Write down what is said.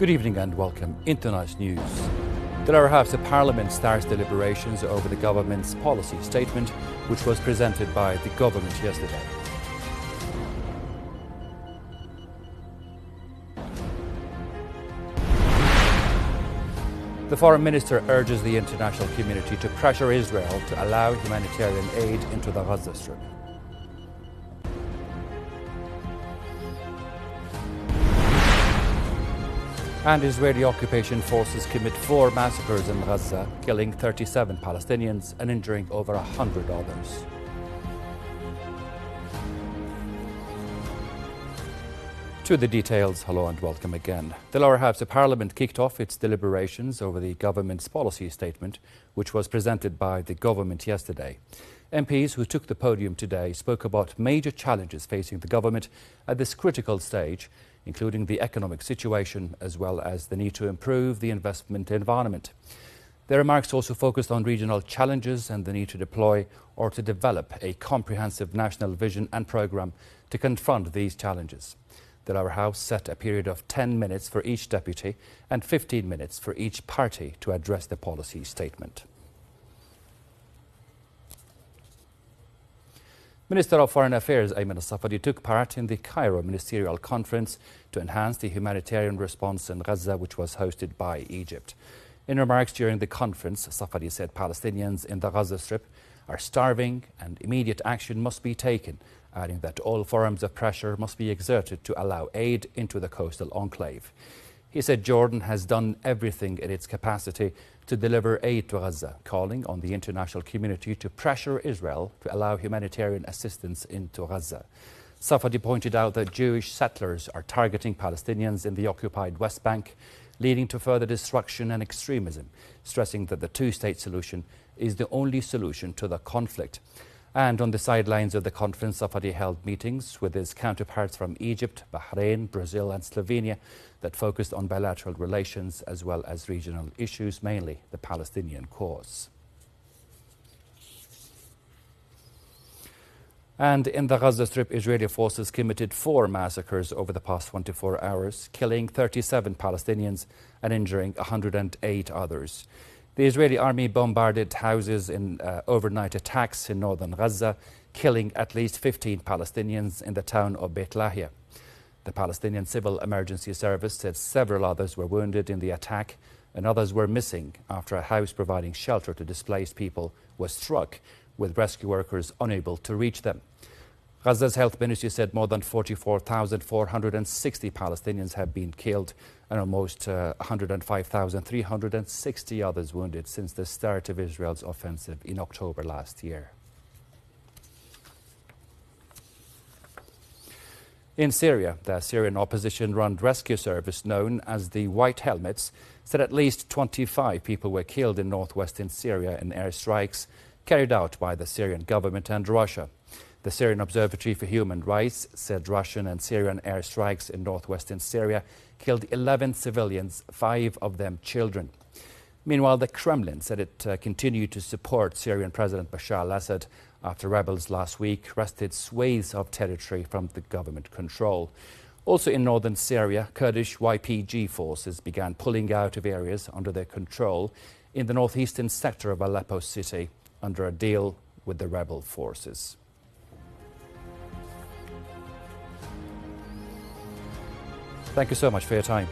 Good evening and welcome into Nice News. The lower house of Parliament starts deliberations over the government's policy statement, which was presented by the government yesterday. The Foreign Minister urges the international community to pressure Israel to allow humanitarian aid into the Gaza Strip. And Israeli occupation forces commit 4 massacres in Gaza, killing 37 Palestinians and injuring over 100 others. To the details, hello and welcome again. The lower house of Parliament kicked off its deliberations over the government's policy statement, which was presented by the government yesterday. MPs who took the podium today spoke about major challenges facing the government at this critical stage, including the economic situation as well as the need to improve the investment environment. Their remarks also focused on regional challenges and the need to deploy or to develop a comprehensive national vision and programme to confront these challenges. The lower house set a period of 10 minutes for each deputy and 15 minutes for each party to address the policy statement. Minister of Foreign Affairs Ayman al-Safadi took part in the Cairo Ministerial Conference to enhance the humanitarian response in Gaza, which was hosted by Egypt. In remarks during the conference, Safadi said Palestinians in the Gaza Strip are starving and immediate action must be taken, adding that all forms of pressure must be exerted to allow aid into the coastal enclave. He said Jordan has done everything in its capacity to deliver aid to Gaza, calling on the international community to pressure Israel to allow humanitarian assistance into Gaza. Safadi pointed out that Jewish settlers are targeting Palestinians in the occupied West Bank, leading to further destruction and extremism, stressing that the two-state solution is the only solution to the conflict. And on the sidelines of the conference, Safadi held meetings with his counterparts from Egypt, Bahrain, Brazil and Slovenia that focused on bilateral relations as well as regional issues, mainly the Palestinian cause. And in the Gaza Strip, Israeli forces committed 4 massacres over the past 24 hours, killing 37 Palestinians and injuring 108 others. The Israeli army bombarded houses in overnight attacks in northern Gaza, killing at least 15 Palestinians in the town of Beit Lahia. The Palestinian Civil Emergency Service said several others were wounded in the attack and others were missing after a house providing shelter to displaced people was struck, with rescue workers unable to reach them. Gaza's health ministry said more than 44,460 Palestinians have been killed and almost 105,360 others wounded since the start of Israel's offensive in October last year. In Syria, the Syrian opposition-run rescue service known as the White Helmets said at least 25 people were killed in northwestern Syria in airstrikes carried out by the Syrian government and Russia. The Syrian Observatory for Human Rights said Russian and Syrian airstrikes in northwestern Syria killed 11 civilians, 5 of them children. Meanwhile, the Kremlin said it continued to support Syrian President Bashar al-Assad after rebels last week wrested swathes of territory from the government control. Also in northern Syria, Kurdish YPG forces began pulling out of areas under their control in the northeastern sector of Aleppo city under a deal with the rebel forces. Thank you so much for your time.